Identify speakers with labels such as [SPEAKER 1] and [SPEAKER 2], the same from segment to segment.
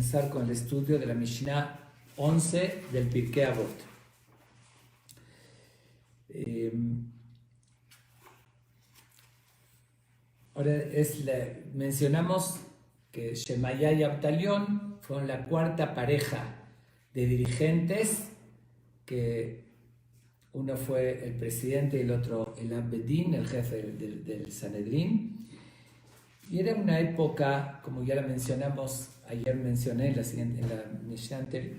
[SPEAKER 1] comenzar con el estudio de la Mishnah 11 del Pirkei Avot. Ahora mencionamos que Shemaya y Abtalión fueron la cuarta pareja de dirigentes, que uno fue el presidente y el otro el Abedín, el jefe del Sanedrín. Y era una época, como ya la mencionamos, ayer mencioné en la Mishnah anterior,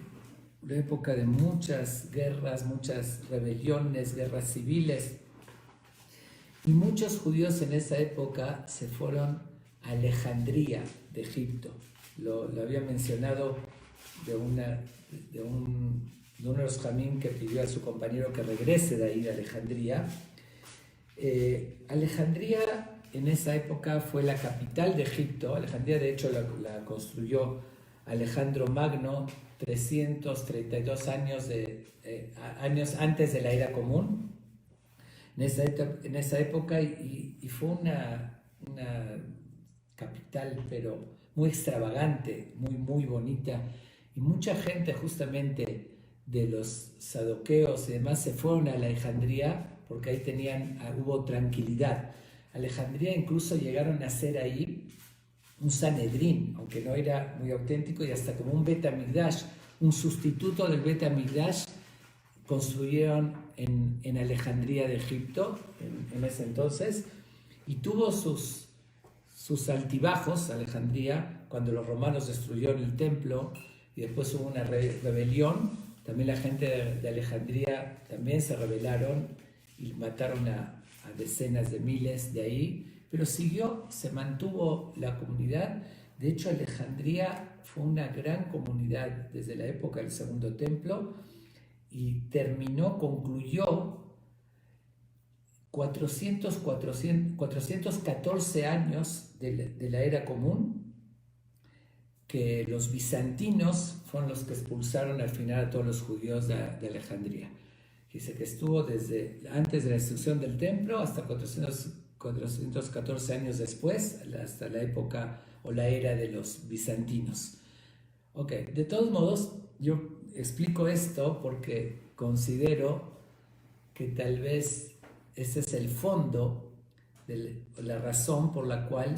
[SPEAKER 1] una época de muchas guerras, muchas rebeliones, guerras civiles. Y muchos judíos en esa época se fueron a Alejandría de Egipto. Lo había mencionado de uno de los jamín que pidió a su compañero que regrese de ahí de Alejandría. Alejandría en esa época fue la capital de Egipto. Alejandría, de hecho, la construyó Alejandro Magno 332 años antes de la era común. En esa época, y fue una capital, pero muy extravagante, muy bonita. Y mucha gente, justamente de los saduceos y demás, se fueron a Alejandría porque ahí hubo tranquilidad. Alejandría incluso llegaron a hacer ahí un Sanedrín, aunque no era muy auténtico, y hasta como un Bet HaMikdash, un sustituto del Bet HaMikdash, construyeron en Alejandría de Egipto en ese entonces, y tuvo sus altibajos Alejandría cuando los romanos destruyeron el templo y después hubo una rebelión. También la gente de Alejandría también se rebelaron y mataron a decenas de miles de ahí, pero se mantuvo la comunidad. De hecho, Alejandría fue una gran comunidad desde la época del Segundo Templo y concluyó 414 años de la era común, que los bizantinos fueron los que expulsaron al final a todos los judíos de Alejandría. Dice que estuvo desde antes de la destrucción del templo hasta 414 años después, hasta la época o la era de los bizantinos. Ok, de todos modos, yo explico esto porque considero que tal vez ese es el fondo de la razón por la cual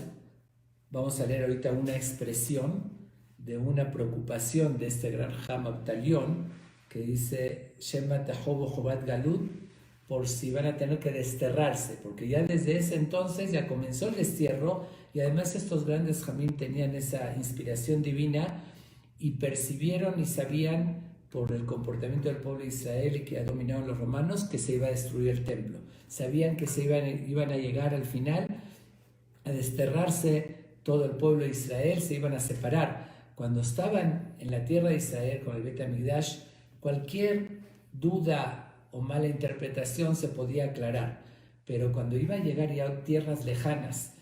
[SPEAKER 1] vamos a leer ahorita una expresión de una preocupación de este gran Ham Abtalión, que dice Shema Tahobo Jobat Galut, por si van a tener que desterrarse, porque ya desde ese entonces ya comenzó el destierro, y además estos grandes jamín tenían esa inspiración divina y percibieron y sabían por el comportamiento del pueblo de Israel y que ha dominado los romanos que se iba a destruir el templo. Sabían que iban a llegar al final a desterrarse todo el pueblo de Israel, se iban a separar. Cuando estaban en la tierra de Israel con el Bet HaMikdash, cualquier duda o mala interpretación se podía aclarar, pero cuando iba a llegar ya a tierras lejanas,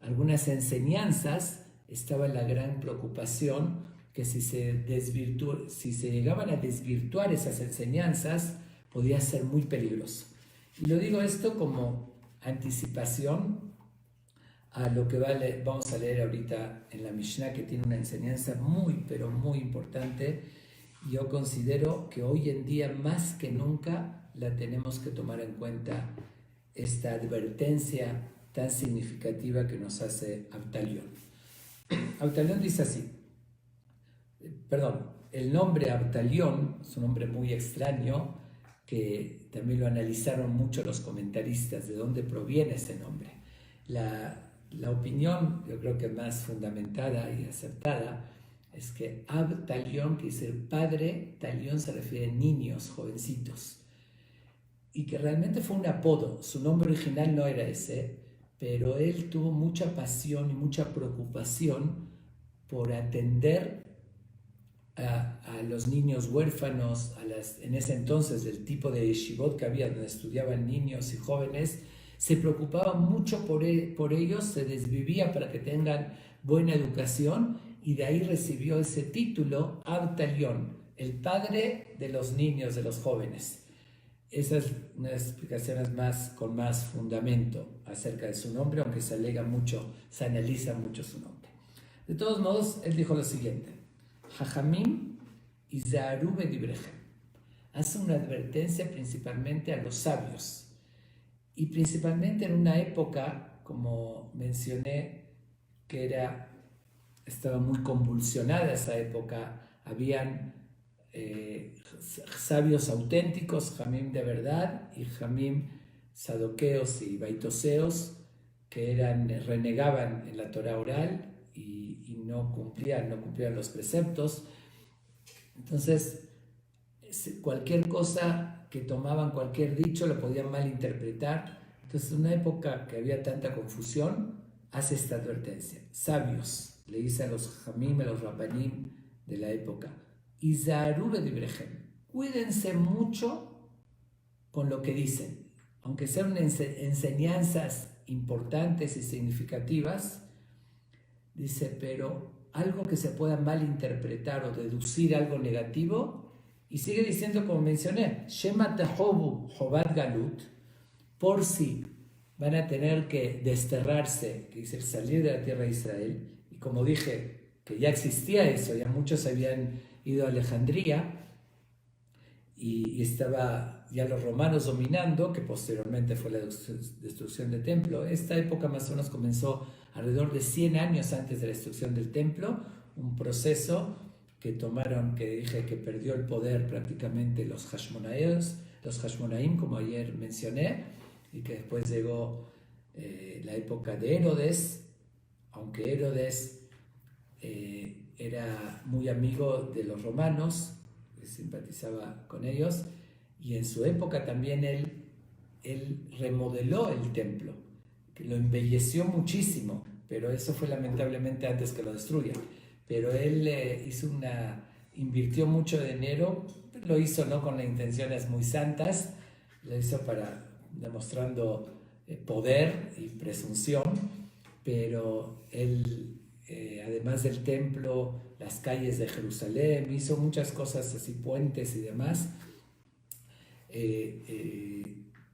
[SPEAKER 1] algunas enseñanzas, estaba la gran preocupación que si se llegaban a desvirtuar esas enseñanzas, podía ser muy peligroso. Y lo digo esto como anticipación a lo que vamos a leer ahorita en la Mishnah, que tiene una enseñanza muy, pero muy importante. Yo considero que hoy en día más que nunca la tenemos que tomar en cuenta, esta advertencia tan significativa que nos hace Abtalión. Abtalión dice así, el nombre Abtalión es un nombre muy extraño que también lo analizaron mucho los comentaristas, de dónde proviene ese nombre. La opinión, yo creo que más fundamentada y acertada, es que Abtalión, que dice el padre, Talión se refiere a niños, jovencitos, y que realmente fue un apodo. Su nombre original no era ese, pero él tuvo mucha pasión y mucha preocupación por atender a los niños huérfanos, en ese entonces del tipo de yeshivot que había, donde estudiaban niños y jóvenes. Se preocupaba mucho por ellos, se desvivía para que tengan buena educación, y de ahí recibió ese título, Abtalión, el padre de los niños, de los jóvenes. Esa es una de las explicaciones con más fundamento acerca de su nombre, aunque se analiza mucho su nombre. De todos modos, él dijo lo siguiente: Jajamim y Zaharu bedibrechem. Hace una advertencia principalmente a los sabios. Y principalmente en una época, como mencioné, que estaba muy convulsionada esa época. Habían sabios auténticos, Jamim de verdad, y Jamim sadoqueos y baitoseos, que renegaban en la Torah oral y no cumplían los preceptos. Entonces, cualquier cosa que tomaban, cualquier dicho, lo podían malinterpretar. Entonces, en una época que había tanta confusión, hace esta advertencia. Sabios, le dice a los Jamim, a los Rabbanim de la época, Izaharu bedibrechem, cuídense mucho con lo que dicen, aunque sean enseñanzas importantes y significativas, dice, pero algo que se pueda malinterpretar o deducir algo negativo, y sigue diciendo, como mencioné, Shema tahobu jobat galut, por si van a tener que desterrarse, que dice salir de la tierra de Israel, y como dije, que ya existía eso, ya muchos habían ido a Alejandría, y estaba ya los romanos dominando, que posteriormente fue la destrucción del templo. Esta época más o menos comenzó alrededor de 100 años antes de la destrucción del templo, un proceso que tomaron, que dije que perdió el poder prácticamente los Hashmonaim, como ayer mencioné, y que después llegó la época de Herodes, aunque Herodes era muy amigo de los romanos, simpatizaba con ellos, y en su época también él remodeló el templo, que lo embelleció muchísimo, pero eso fue lamentablemente antes que lo destruyan. Pero él invirtió mucho dinero, lo hizo no con intenciones muy santas, lo hizo demostrando poder y presunción, pero él, además del templo, las calles de Jerusalén, hizo muchas cosas así, puentes y demás,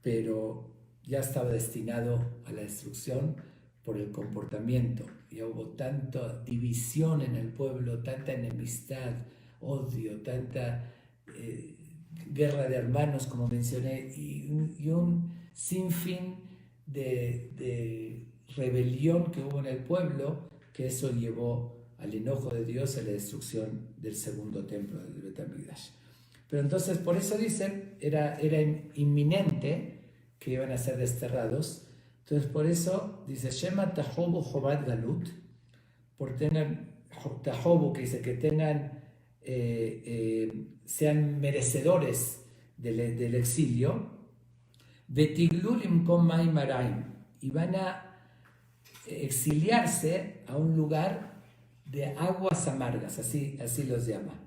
[SPEAKER 1] pero ya estaba destinado a la destrucción por el comportamiento. Ya hubo tanta división en el pueblo, tanta enemistad, odio, tanta guerra de hermanos, como mencioné, y un sinfín de rebelión que hubo en el pueblo, que eso llevó al enojo de Dios, a la destrucción del segundo templo del Bet HaMikdash. Pero entonces, por eso dicen, era inminente que iban a ser desterrados. Entonces, por eso dice, Shema tahobu jobat galut, por tener tahobu, que dice que sean merecedores del exilio, betiglulim kom maim maraim, y van a exiliarse a un lugar de aguas amargas, así los llama.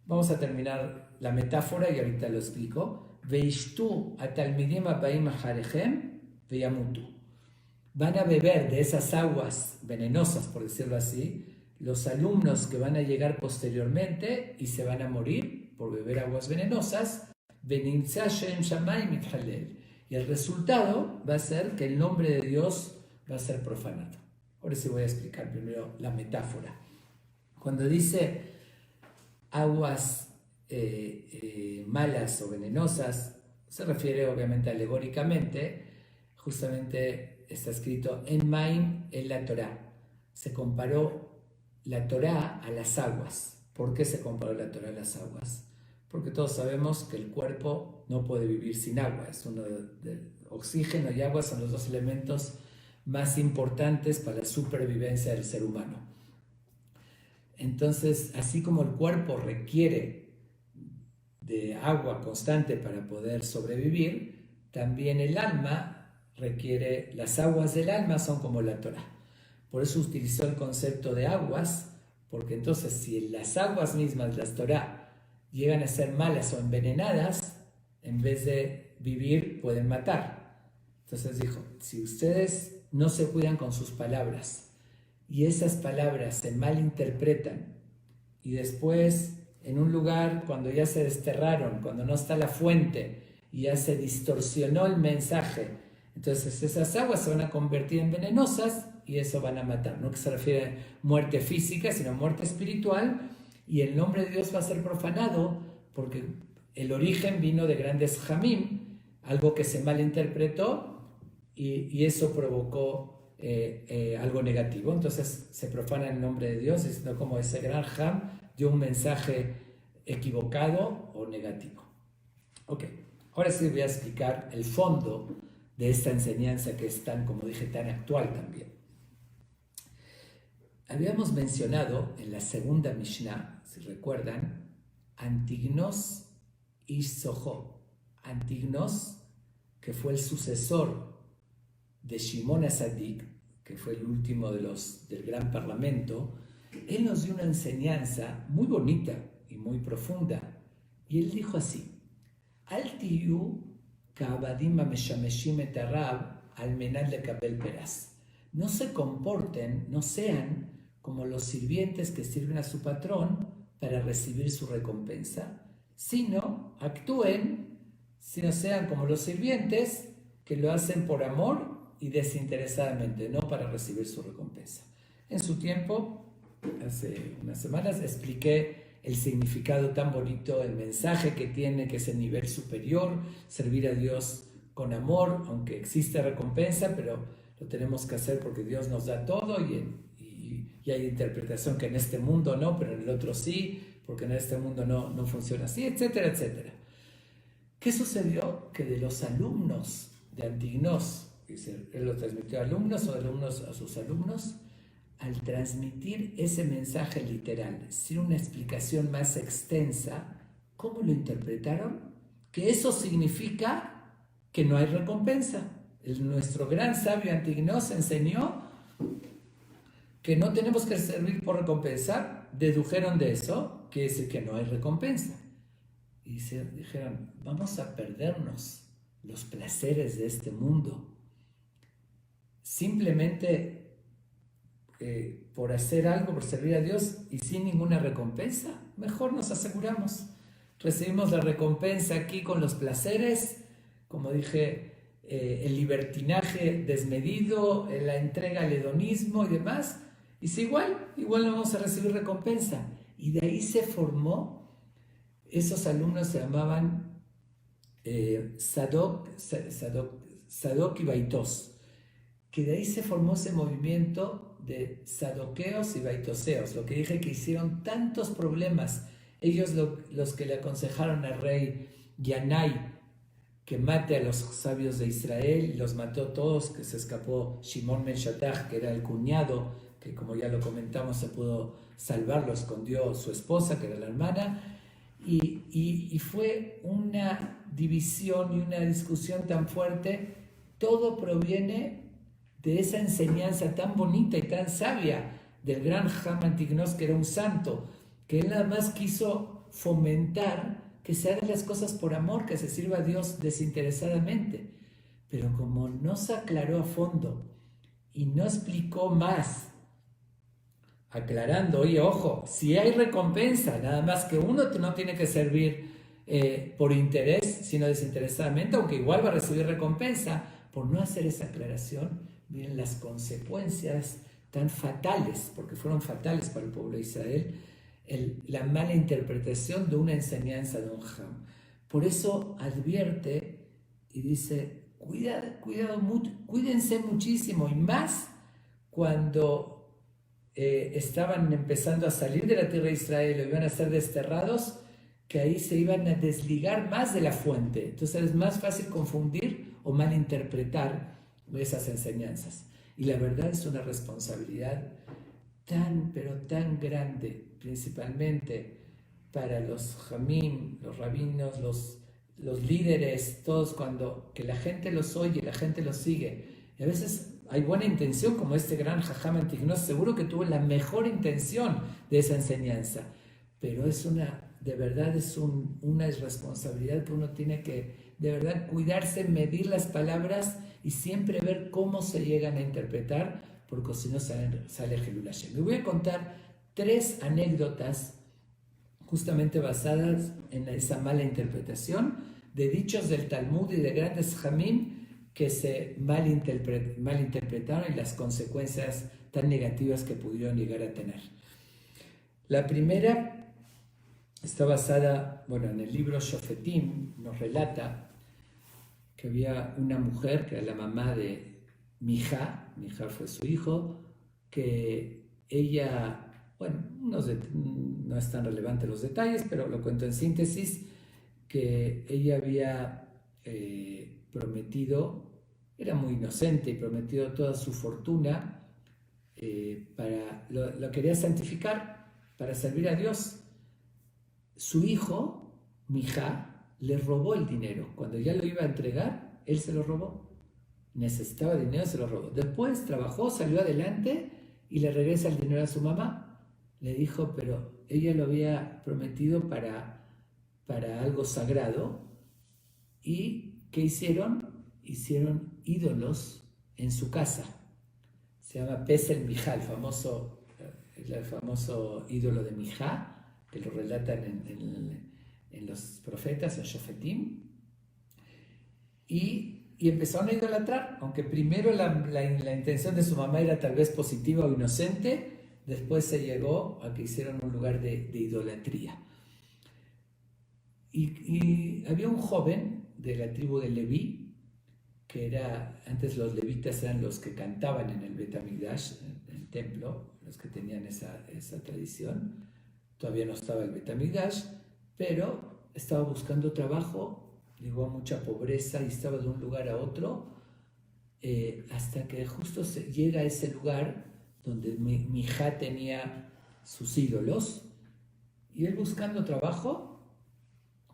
[SPEAKER 1] Vamos a terminar la metáfora y ahorita lo explico. Veishtu atalmidim abaim acharechem veyamutu. Van a beber de esas aguas venenosas, por decirlo así, los alumnos que van a llegar posteriormente y se van a morir por beber aguas venenosas. Venimtza shem shamayim mithalel. Y el resultado va a ser que el nombre de Dios va a ser profanado. Ahora sí voy a explicar primero la metáfora. Cuando dice aguas malas o venenosas, se refiere obviamente alegóricamente, justamente está escrito en Maim en la Torá. Se comparó la Torá a las aguas. ¿Por qué se comparó la Torá a las aguas? Porque todos sabemos que el cuerpo no puede vivir sin agua. Oxígeno y agua son los dos elementos más importantes para la supervivencia del ser humano. Entonces, así como el cuerpo requiere de agua constante para poder sobrevivir, también el alma requiere, las aguas del alma son como la Torá. Por eso utilizó el concepto de aguas, porque entonces si las aguas mismas, las Torá, llegan a ser malas o envenenadas, en vez de vivir, pueden matar. Entonces dijo, si ustedes no se cuidan con sus palabras y esas palabras se malinterpretan y después en un lugar cuando ya se desterraron, cuando no está la fuente y ya se distorsionó el mensaje, entonces esas aguas se van a convertir en venenosas y eso van a matar. No que se refiere a muerte física, sino muerte espiritual, y el nombre de Dios va a ser profanado porque el origen vino de grandes jamim, algo que se malinterpretó y eso provocó algo negativo. Entonces se profana el nombre de Dios, diciendo como ese gran jam dio un mensaje equivocado o negativo. Ok, ahora sí voy a explicar el fondo de esta enseñanza que es tan, como dije, tan actual también. Habíamos mencionado en la segunda Mishnah, si recuerdan, Antignos y Soho. Antignos, que fue el sucesor de Shimon HaTzadik, que fue el último del gran parlamento, él nos dio una enseñanza muy bonita y muy profunda. Y él dijo así: Al tiyu ka'abadim hameshameshim et harab al menat lekabel peras. No se comporten, no sean como los sirvientes que sirven a su patrón para recibir su recompensa, sino actúen, sino sean como los sirvientes que lo hacen por amor y desinteresadamente, no para recibir su recompensa. En su tiempo, hace unas semanas, expliqué el significado tan bonito, el mensaje que tiene, que es el nivel superior, servir a Dios con amor, aunque existe recompensa, pero lo tenemos que hacer porque Dios nos da todo y hay interpretación que en este mundo no, pero en el otro sí, porque en este mundo no funciona así, etcétera, etcétera. ¿Qué sucedió? Que de los alumnos de Antignos, él lo transmitió a alumnos o alumnos a sus alumnos, al transmitir ese mensaje literal, sin una explicación más extensa, ¿cómo lo interpretaron? Que eso significa que no hay recompensa. Nuestro gran sabio Antignos enseñó que no tenemos que servir por recompensa. Dedujeron de eso que es que no hay recompensa. Y se dijeron, vamos a perdernos los placeres de este mundo. Simplemente por hacer algo, por servir a Dios y sin ninguna recompensa, mejor nos aseguramos. Recibimos la recompensa aquí con los placeres, como dije, el libertinaje desmedido, la entrega al hedonismo y demás. Y si igual no vamos a recibir recompensa. Y de ahí se formó, esos alumnos se llamaban Sadok y Baitos, que de ahí se formó ese movimiento de sadoqueos y baitoseos, lo que dije que hicieron tantos problemas. Ellos los que le aconsejaron al rey Yanai que mate a los sabios de Israel, los mató todos, que se escapó Shimon ben Shattach, que era el cuñado, que como ya lo comentamos se pudo salvar, lo escondió su esposa, que era la hermana, y fue una división y una discusión tan fuerte. Todo proviene de esa enseñanza tan bonita y tan sabia del gran Ham Antignos, que era un santo, que él nada más quiso fomentar que se hagan las cosas por amor, que se sirva a Dios desinteresadamente. Pero como no se aclaró a fondo y no explicó más, aclarando, oye, ojo, si hay recompensa, nada más que uno no tiene que servir por interés, sino desinteresadamente, aunque igual va a recibir recompensa. Por no hacer esa aclaración, miren las consecuencias tan fatales, porque fueron fatales para el pueblo de Israel, la mala interpretación de una enseñanza de un Ham. Por eso advierte y dice, cuídense muchísimo, y más cuando estaban empezando a salir de la tierra de Israel o iban a ser desterrados, que ahí se iban a desligar más de la fuente. Entonces es más fácil confundir o malinterpretar esas enseñanzas. Y la verdad es una responsabilidad tan, pero tan grande, principalmente para los jamim, los rabinos, los líderes, todos, que la gente los oye, la gente los sigue. Y a veces hay buena intención, como este gran Jajam Antignos, seguro que tuvo la mejor intención de esa enseñanza, pero de verdad es una responsabilidad que uno tiene que, de verdad, cuidarse, medir las palabras y siempre ver cómo se llegan a interpretar, porque si no sale Hilul Hashem. Me voy a contar 3 anécdotas justamente basadas en esa mala interpretación de dichos del Talmud y de grandes jamim que se malinterpretaron y las consecuencias tan negativas que pudieron llegar a tener. La primera está basada, bueno, en el libro Shofetim, nos relata que había una mujer que era la mamá de Mijá fue su hijo, que ella, bueno, no es tan relevante los detalles, pero lo cuento en síntesis, que ella había prometido, era muy inocente y prometido toda su fortuna, lo quería santificar para servir a Dios. Su hijo, Mijá, le robó el dinero. Cuando ya lo iba a entregar, él se lo robó. Necesitaba dinero, se lo robó. Después trabajó, salió adelante y le regresa el dinero a su mamá. Le dijo, pero ella lo había prometido para algo sagrado. ¿Y qué hicieron? Hicieron ídolos en su casa. Se llama Pesel Mijá, el famoso ídolo de Mijá, que lo relatan en los profetas, en Shofetim, y empezaron a idolatrar, aunque primero la intención de su mamá era tal vez positiva o inocente, después se llegó a que hicieron un lugar de idolatría. Y había un joven de la tribu de Leví, que antes los levitas eran los que cantaban en el Bet HaMikdash, en el templo, los que tenían esa tradición. Todavía no estaba el Bet HaMikdash, pero estaba buscando trabajo, llegó a mucha pobreza y estaba de un lugar a otro, hasta que justo llega a ese lugar donde Mijá tenía sus ídolos, y él buscando trabajo,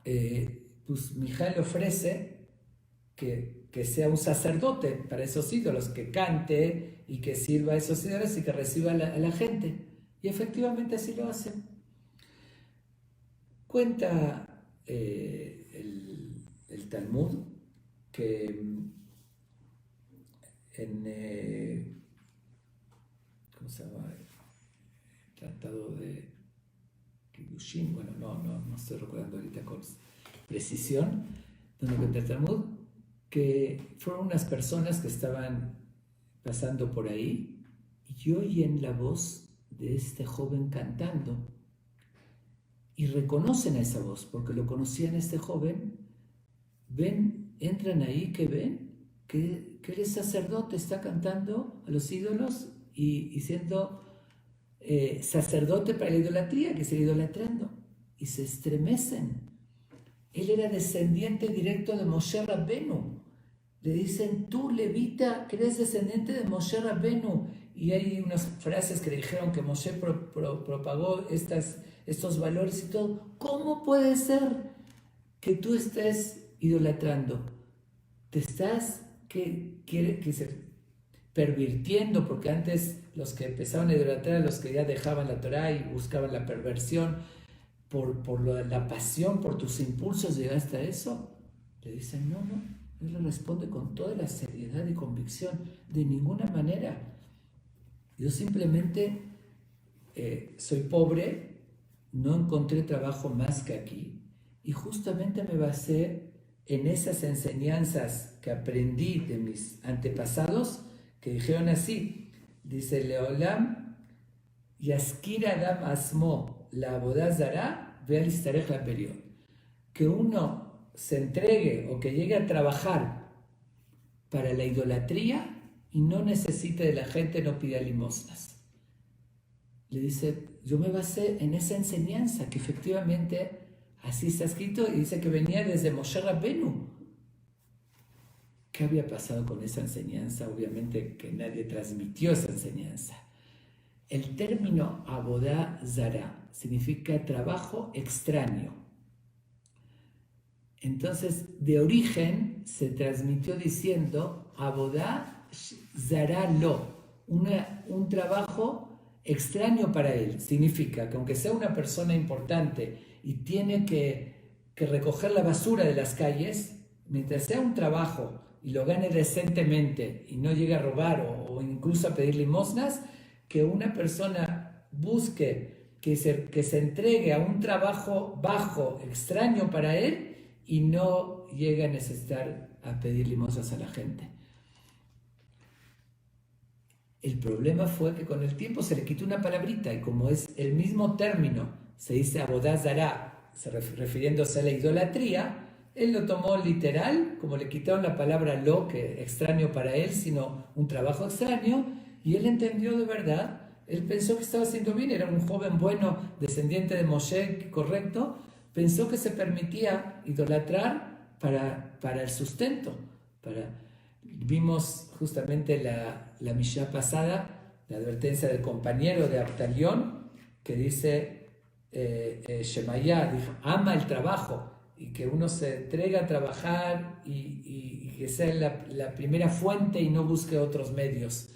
[SPEAKER 1] pues Mijá le ofrece que sea un sacerdote para esos ídolos, que cante y que sirva a esos ídolos y que reciba a la gente. Y efectivamente así lo hace. Cuenta el Talmud que ¿cómo se llama? El Tratado de Kiddushin, bueno, no estoy recordando ahorita con precisión, donde cuenta el Talmud que fueron unas personas que estaban pasando por ahí y oyen la voz de este joven cantando y reconocen a esa voz porque lo conocían este joven. Entran ahí, que ven que él es sacerdote, está cantando a los ídolos y siendo sacerdote para la idolatría, que se está idolatrando, y se estremecen. Él era descendiente directo de Moshe Rabbenu. Le dicen, tú, levita, que eres descendiente de Moshe Rabbenu. Y hay unas frases que le dijeron que Moshe propagó estos valores y todo. ¿Cómo puede ser que tú estés idolatrando? Te estás pervirtiendo, porque antes los que empezaban a idolatrar, los que ya dejaban la Torah y buscaban la perversión, por la pasión, por tus impulsos llegaste a eso. Le dicen, no. Él le responde con toda la seriedad y convicción, de ninguna manera. Yo simplemente soy pobre, no encontré trabajo más que aquí, y justamente me basé en esas enseñanzas que aprendí de mis antepasados, que dijeron así, dice Leolam, Yaskir Adam Asmo, la Avodah Zará, ve al Istarech la Period, que uno se entregue o que llegue a trabajar para la idolatría y no necesite de la gente, no pida limosnas. Le dice, yo me basé en esa enseñanza, que efectivamente así está escrito, y dice que venía desde Moshe Rabbenu. ¿Qué había pasado con esa enseñanza? Obviamente que nadie transmitió esa enseñanza. El término Avodah Zará significa trabajo extraño. Entonces, de origen se transmitió diciendo Avodah Zará lo, un trabajo extraño para él. Significa que aunque sea una persona importante y tiene que recoger la basura de las calles, mientras sea un trabajo y lo gane decentemente y no llegue a robar o incluso a pedir limosnas, que una persona busque que se entregue a un trabajo bajo, extraño para él, y no llega a necesitar a pedir limosnas a la gente. El problema fue que con el tiempo se le quitó una palabrita, y como es el mismo término, se dice Avodah Zará refiriéndose a la idolatría, él lo tomó literal, como le quitaron la palabra lo, que extraño para él, sino un trabajo extraño, y él entendió de verdad, él pensó que estaba haciendo bien, era un joven bueno, descendiente de Moshe, correcto, pensó que se permitía idolatrar para el sustento. Vimos justamente la Mishnah pasada, la advertencia del compañero de Abtalión, que dice, Shemaya, dijo, ama el trabajo, y que uno se entrega a trabajar y que sea la primera fuente y no busque otros medios.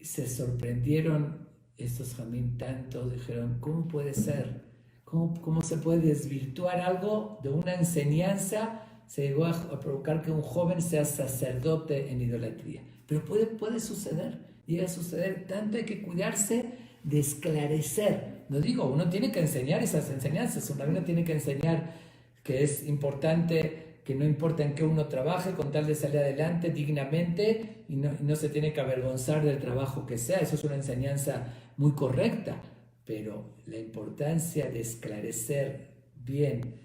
[SPEAKER 1] Se sorprendieron estos jamín tanto, dijeron, ¿cómo puede ser? ¿Cómo se puede desvirtuar algo de una enseñanza? Se llegó a provocar que un joven sea sacerdote en idolatría. Pero puede suceder, llega a suceder, tanto hay que cuidarse de esclarecer. No digo, uno tiene que enseñar esas enseñanzas, uno tiene que enseñar que es importante, que no importa en qué uno trabaje, con tal de salir adelante dignamente y no se tiene que avergonzar del trabajo que sea. Eso es una enseñanza muy correcta, pero la importancia de esclarecer bien,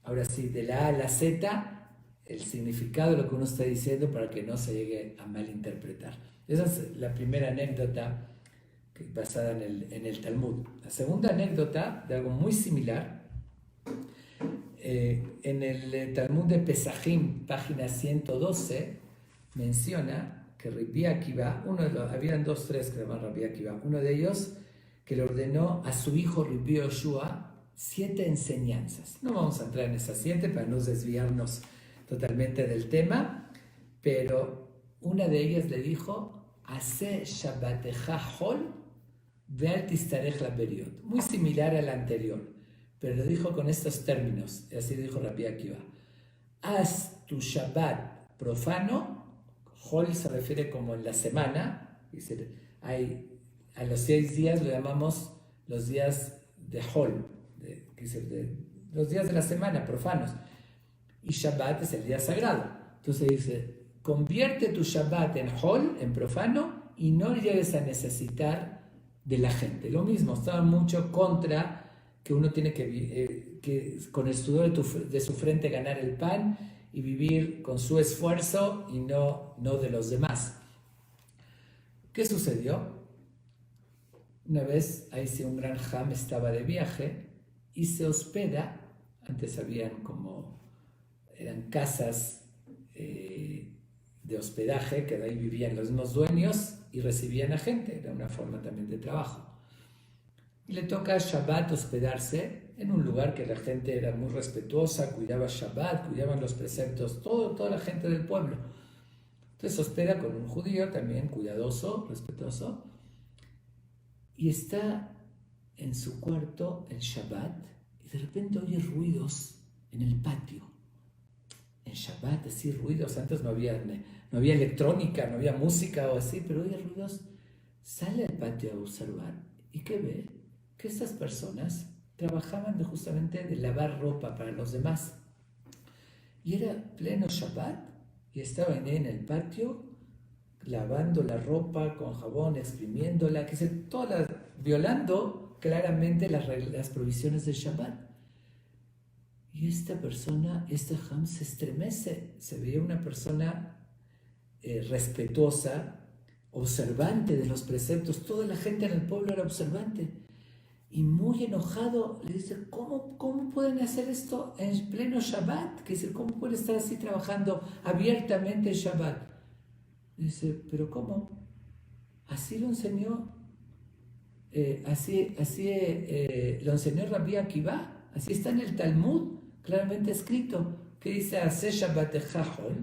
[SPEAKER 1] ahora sí, de la A a la Z, el significado de lo que uno está diciendo para que no se llegue a malinterpretar. Esa es la primera anécdota basada en el Talmud. La segunda anécdota de algo muy similar, en el Talmud de Pesajim, página 112, menciona que Rabbi Akiva, habían tres que llamaban Rabbi Akiva, uno de ellos que le ordenó a su hijo Rabbi Yoshua 7 enseñanzas. No vamos a entrar en esas 7 para no desviarnos totalmente del tema, pero una de ellas le dijo, Hace Shabbatecha Hol ve'al tistarech la beriot, muy similar a la anterior, pero lo dijo con estos términos, y así dijo Rabbi Akiva: haz tu Shabbat profano. Hol se refiere como en la semana, a los 6 días lo llamamos los días de Hol, los días de la semana profanos, y Shabbat es el día sagrado. Entonces dice, convierte tu Shabbat en Hol, en profano, y no llegues a necesitar de la gente. Lo mismo, estaban mucho contra que uno tiene que con el sudor de su frente ganar el pan y vivir con su esfuerzo y no de los demás. ¿Qué sucedió? Una vez, ahí sí, un gran jam estaba de viaje y se hospeda. Antes eran casas de hospedaje, que de ahí vivían los mismos dueños y recibían a gente, era una forma también de trabajo. Y le toca a Shabbat hospedarse en un lugar que la gente era muy respetuosa, cuidaba Shabbat, cuidaban los preceptos, toda la gente del pueblo. Entonces hospeda con un judío también cuidadoso, respetuoso, y está en su cuarto el Shabbat, y de repente oye ruidos en el patio. En Shabbat, así ruidos, antes no había electrónica, no había música o así, pero oye ruidos. Sale al patio a observar, ¿y qué ve? Que estas personas trabajaban justamente de lavar ropa para los demás. Y era pleno Shabbat, y estaban en el patio lavando la ropa con jabón, exprimiéndola, violando claramente las provisiones del Shabbat. Y esta persona, este Ham, se estremece. Se veía una persona respetuosa, observante de los preceptos. Toda la gente en el pueblo era observante. Y muy enojado le dice, ¿cómo pueden hacer esto en pleno Shabbat? Que dice, ¿cómo pueden estar así trabajando abiertamente en Shabbat? Dice, ¿pero cómo? Así lo enseñó, lo enseñó Rabbi Akiva, así está en el Talmud, claramente escrito, que dice, Haz Shabbatecha Hol,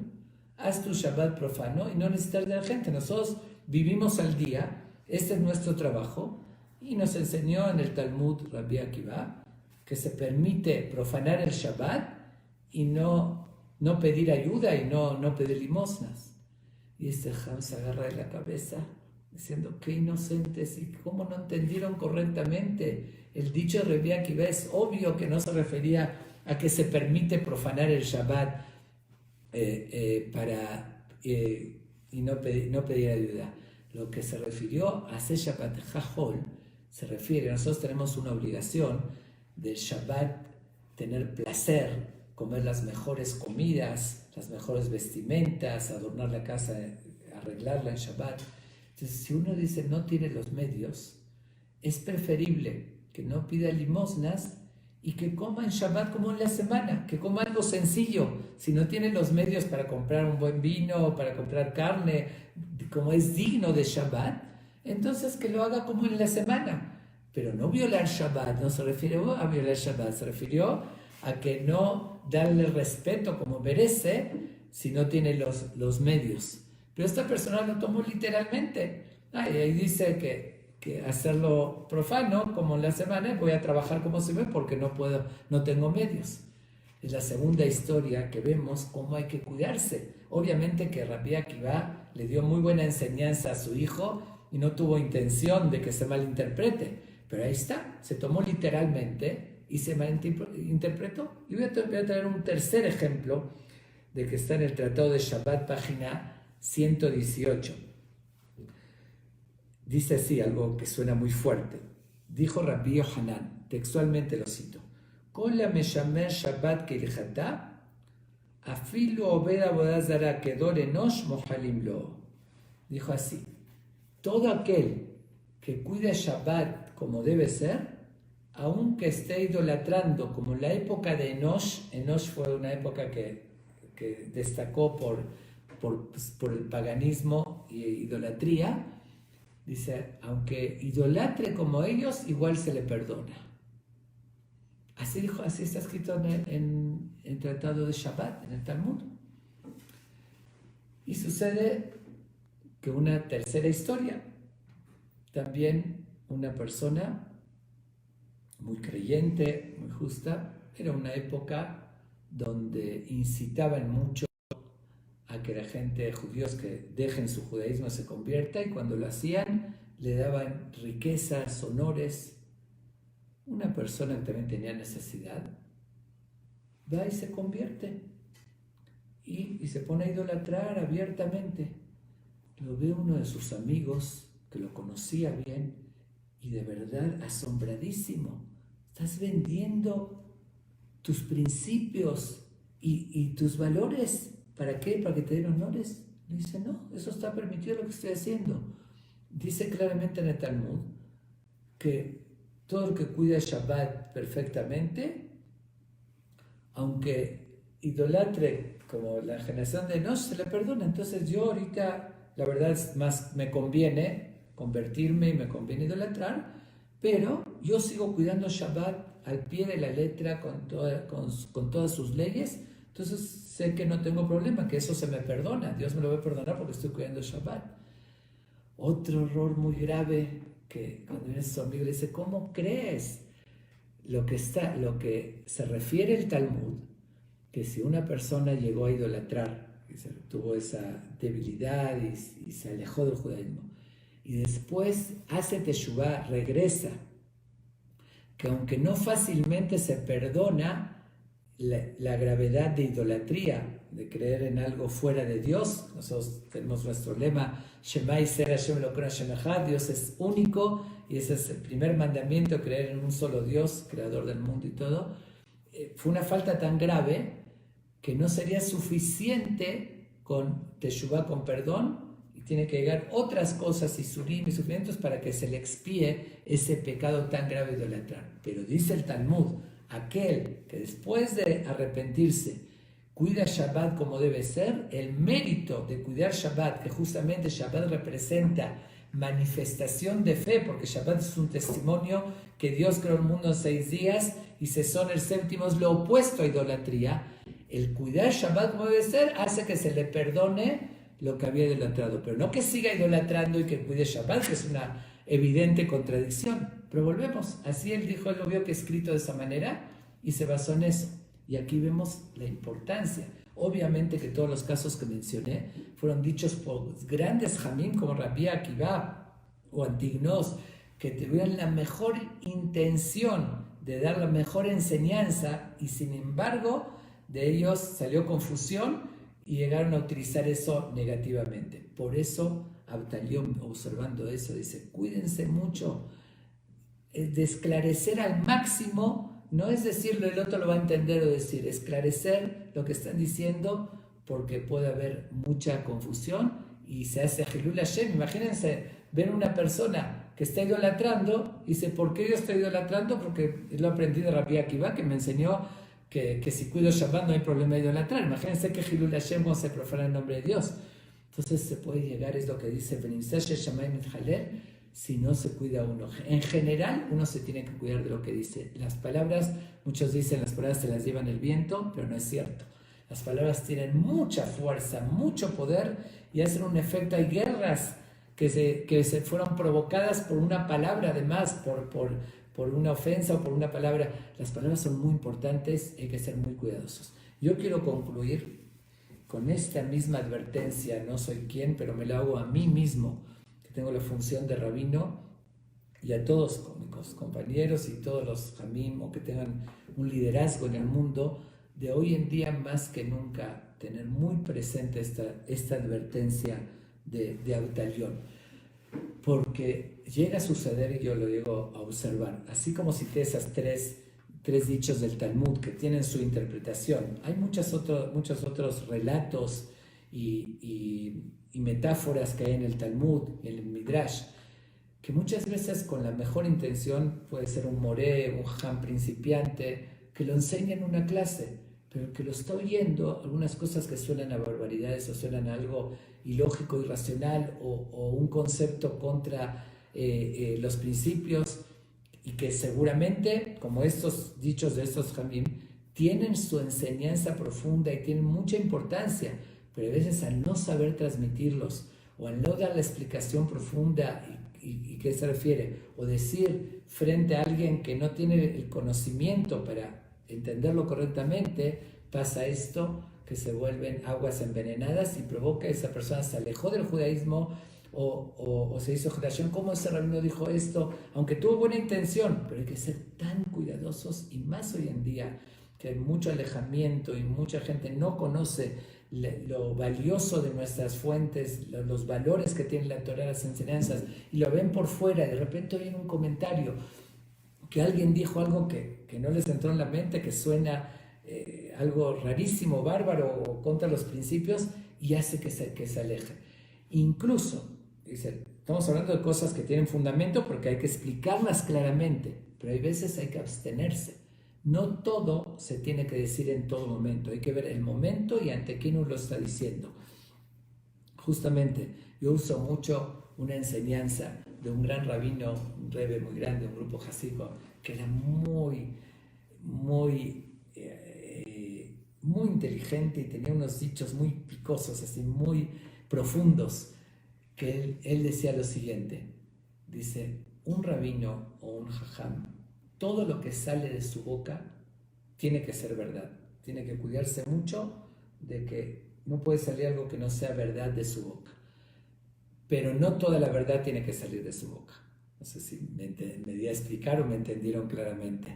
[SPEAKER 1] haz tu Shabbat profano y no necesitas de la gente. Nosotros vivimos al día, este es nuestro trabajo, y nos enseñó en el Talmud Rabbi Akiva que se permite profanar el Shabbat y no pedir ayuda y no pedir limosnas. Y este Ham se agarra de la cabeza diciendo, qué inocentes, y cómo no entendieron correctamente. El dicho de Rabbi Akiva es obvio que no se refería a que se permite profanar el Shabbat y no pedir ayuda. Lo que se refirió a hacer Shabbat Hajol se refiere, nosotros tenemos una obligación del Shabbat tener placer, comer las mejores comidas, las mejores vestimentas, adornar la casa, arreglarla en Shabbat. Entonces, si uno dice no tiene los medios, es preferible que no pida limosnas y que coma en Shabbat como en la semana, que coma algo sencillo. Si no tiene los medios para comprar un buen vino, para comprar carne, como es digno de Shabbat, entonces que lo haga como en la semana. Pero no violar Shabbat, no se refirió a violar Shabbat, se refirió a que no darle respeto como merece si no tiene los medios. Pero esta persona lo tomó literalmente. Y ahí dice que hacerlo profano, como en la semana, voy a trabajar como se ve porque no tengo medios. Es la segunda historia que vemos cómo hay que cuidarse. Obviamente que Rabbi Akiva le dio muy buena enseñanza a su hijo y no tuvo intención de que se malinterprete. Pero ahí está, se tomó literalmente y se malinterpretó. Y voy a traer un tercer ejemplo de que está en el Tratado de Shabbat, página 118. Dice así, algo que suena muy fuerte. Dijo Rabbi Yohanan, textualmente lo cito: Kol ha-meshamer Shabbat kehilchata, afilu obed avodah zara kedor enosh mohalim lo. Dijo así: todo aquel que cuida Shabbat como debe ser, aunque esté idolatrando, como en la época de Enosh fue una época que destacó por el paganismo y idolatría, dice, aunque idolatre como ellos, igual se le perdona. Así dijo, así está escrito en el Tratado de Shabbat, en el Talmud. Y sucede que una tercera historia, también una persona muy creyente, muy justa, era una época donde incitaban mucho a que la gente, judíos, que dejen su judaísmo, se convierta, y cuando lo hacían le daban riquezas, honores. Una persona que también tenía necesidad va y se convierte y se pone a idolatrar abiertamente. Lo ve uno de sus amigos que lo conocía bien y de verdad asombradísimo: estás vendiendo tus principios y tus valores. ¿Para qué? ¿Para que te den honores? Le dice, no, eso está permitido lo que estoy haciendo. Dice claramente en el Talmud que todo el que cuida Shabbat perfectamente, aunque idolatre como la generación de Enosh, se le perdona. Entonces yo ahorita, la verdad, más me conviene convertirme y me conviene idolatrar, pero yo sigo cuidando Shabbat al pie de la letra con todas sus leyes. Entonces sé que no tengo problema, que eso se me perdona. Dios me lo va a perdonar porque estoy cuidando Shabbat. Otro error muy grave, que cuando viene su amigo le dice, ¿cómo crees? Lo que se refiere el Talmud, que si una persona llegó a idolatrar, tuvo esa debilidad y se alejó del judaísmo, y después hace teshuvá, regresa, que aunque no fácilmente se perdona la gravedad de idolatría, de creer en algo fuera de Dios. Nosotros tenemos nuestro lema, Shema Yisrael Hashem Elokeinu Hashem Echad, Dios es único, y ese es el primer mandamiento, creer en un solo Dios, creador del mundo y todo. Fue una falta tan grave que no sería suficiente con teshuvá, con perdón, y tiene que llegar otras cosas, isurim y sufrimientos, para que se le expíe ese pecado tan grave de idolatrar. Pero dice el Talmud, aquel que después de arrepentirse cuida Shabbat como debe ser, el mérito de cuidar Shabbat, que justamente Shabbat representa manifestación de fe, porque Shabbat es un testimonio que Dios creó el mundo en 6 días y cesó en el séptimo, es lo opuesto a idolatría. El cuidar Shabbat como debe ser hace que se le perdone lo que había idolatrado, pero no que siga idolatrando y que cuide Shabbat, que es una evidente contradicción. Pero volvemos, así él dijo, él lo vio que escrito de esa manera y se basó en eso. Y aquí vemos la importancia. Obviamente que todos los casos que mencioné fueron dichos por grandes jamim como Rabbi Akiva o Antignos, que tuvieron la mejor intención de dar la mejor enseñanza, y sin embargo de ellos salió confusión y llegaron a utilizar eso negativamente. Por eso Abtalión, observando eso, dice, cuídense mucho de esclarecer al máximo no es decirlo, el otro lo va a entender o decir, esclarecer lo que están diciendo porque puede haber mucha confusión y se hace Hilul Hashem. Imagínense, ven una persona que está idolatrando y dice, ¿por qué yo estoy idolatrando? Porque lo aprendí de Rabbi Akiva, que me enseñó que si cuido Shabbat no hay problema de idolatrar. Imagínense que Hilul Hashem no se profana en nombre de Dios. Entonces se puede llegar, es lo que dice si no se cuida uno. En general, uno se tiene que cuidar de lo que dice. Las palabras, muchos dicen, las palabras se las llevan el viento, pero no es cierto. Las palabras tienen mucha fuerza, mucho poder y hacen un efecto. Hay guerras que se fueron provocadas por una palabra, además, por una ofensa o por una palabra. Las palabras son muy importantes, hay que ser muy cuidadosos. Yo quiero concluir con esta misma advertencia, no soy quien, pero me la hago a mí mismo, que tengo la función de rabino, y a todos mis compañeros y todos los jamim, o que tengan un liderazgo en el mundo, de hoy en día más que nunca tener muy presente esta advertencia de Abtalión, porque llega a suceder, y yo lo llego a observar, así como cité esas tres dichos del Talmud que tienen su interpretación. Hay muchos otros relatos y metáforas que hay en el Talmud, en el Midrash, que muchas veces con la mejor intención puede ser un moré, un jajam principiante, que lo enseña en una clase, pero que lo está oyendo, algunas cosas que suenan a barbaridades o suenan a algo ilógico, irracional o un concepto contra los principios, y que seguramente, como estos dichos de estos jamim, tienen su enseñanza profunda y tienen mucha importancia, pero a veces al no saber transmitirlos o al no dar la explicación profunda y qué se refiere, o decir frente a alguien que no tiene el conocimiento para entenderlo correctamente, pasa esto, que se vuelven aguas envenenadas y provoca que esa persona se alejó del judaísmo o se hizo Hashem. ¿Cómo ese rabino dijo esto? Aunque tuvo buena intención, pero hay que ser tan cuidadosos, y más hoy en día que hay mucho alejamiento y mucha gente no conoce lo valioso de nuestras fuentes, los valores que tiene la Torah, las enseñanzas, y lo ven por fuera. De repente oyen un comentario que alguien dijo algo que no les entró en la mente, que suena algo rarísimo, bárbaro o contra los principios, y hace que se aleje. Incluso, dice, estamos hablando de cosas que tienen fundamento porque hay que explicarlas claramente, pero hay veces hay que abstenerse. No todo se tiene que decir en todo momento, hay que ver el momento y ante quién uno lo está diciendo. Justamente, yo uso mucho una enseñanza de un gran rabino, un rebbe muy grande, un grupo jasídico, que era muy inteligente y tenía unos dichos muy picosos, así muy profundos, que él decía lo siguiente, dice, un rabino o un jajam, todo lo que sale de su boca tiene que ser verdad, tiene que cuidarse mucho de que no puede salir algo que no sea verdad de su boca, pero no toda la verdad tiene que salir de su boca. No sé si me di a explicar o me entendieron claramente.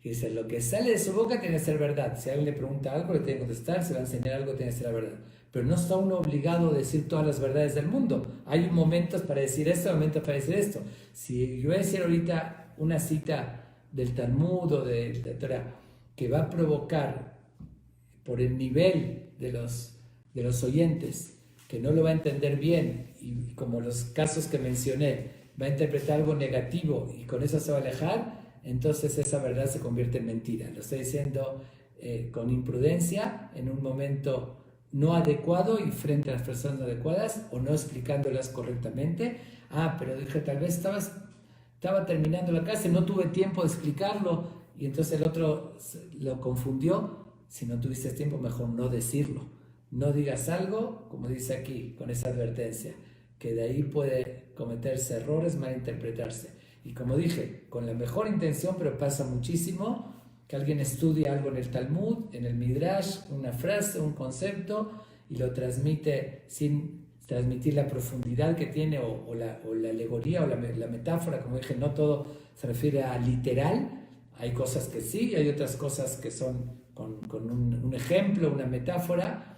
[SPEAKER 1] Dice, lo que sale de su boca tiene que ser verdad. Si alguien le pregunta algo, le tiene que contestar. Si va a enseñar algo, tiene que ser la verdad. Pero no está uno obligado a decir todas las verdades del mundo. Hay momentos para decir esto, momentos para decir esto. Si yo voy a decir ahorita una cita del Talmud o de Torah que va a provocar por el nivel de los oyentes, que no lo va a entender bien, y como los casos que mencioné, va a interpretar algo negativo y con eso se va a alejar, entonces esa verdad se convierte en mentira. Lo estoy diciendo con imprudencia, en un momento no adecuado y frente a las personas adecuadas, o no explicándolas correctamente. Pero dije, tal vez estaba terminando la clase, no tuve tiempo de explicarlo, y entonces el otro lo confundió. Si no tuviste tiempo, mejor no decirlo. No digas algo, como dice aquí, con esa advertencia, que de ahí puede cometerse errores, malinterpretarse. Y como dije, con la mejor intención, pero pasa muchísimo, que alguien estudie algo en el Talmud, en el Midrash, una frase, un concepto, y lo transmite sin transmitir la profundidad que tiene, o la alegoría, o la metáfora. Como dije, no todo se refiere a literal, hay cosas que sí, y hay otras cosas que son con un ejemplo, una metáfora,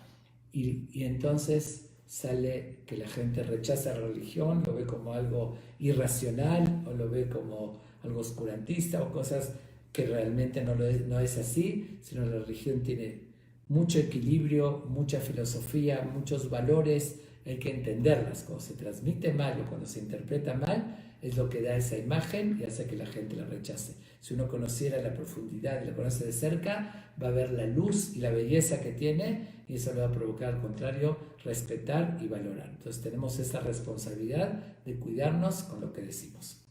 [SPEAKER 1] y entonces sale que la gente rechaza la religión, lo ve como algo irracional, o lo ve como algo oscurantista, o cosas que realmente no es así, sino la religión tiene mucho equilibrio, mucha filosofía, muchos valores. Hay que entenderlas. Cuando se transmite mal o cuando se interpreta mal, es lo que da esa imagen y hace que la gente la rechace. Si uno conociera la profundidad y la conoce de cerca, va a ver la luz y la belleza que tiene, y eso le va a provocar, al contrario, respetar y valorar. Entonces tenemos esa responsabilidad de cuidarnos con lo que decimos.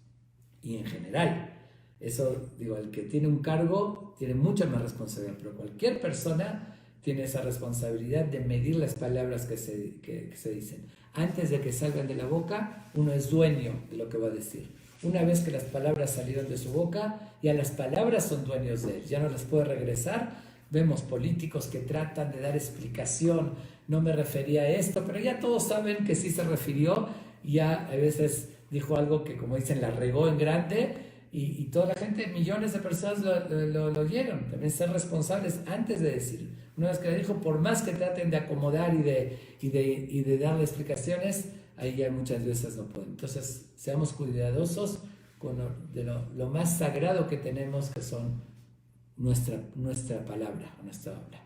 [SPEAKER 1] Y en general, eso, digo, el que tiene un cargo tiene mucha más responsabilidad, pero cualquier persona tiene esa responsabilidad de medir las palabras que se dicen. Antes de que salgan de la boca, uno es dueño de lo que va a decir. Una vez que las palabras salieron de su boca, ya las palabras son dueños de él, ya no las puede regresar. Vemos políticos que tratan de dar explicación, no me refería a esto, pero ya todos saben que sí se refirió, y ya a veces dijo algo que, como dicen, la regó en grande, y toda la gente, millones de personas lo oyeron. También ser responsables antes de decir. Una vez que le dijo, por más que traten de acomodar y de darle explicaciones, ahí ya muchas veces no pueden. Entonces, seamos cuidadosos con lo más sagrado que tenemos, que son nuestra palabra, nuestra obra.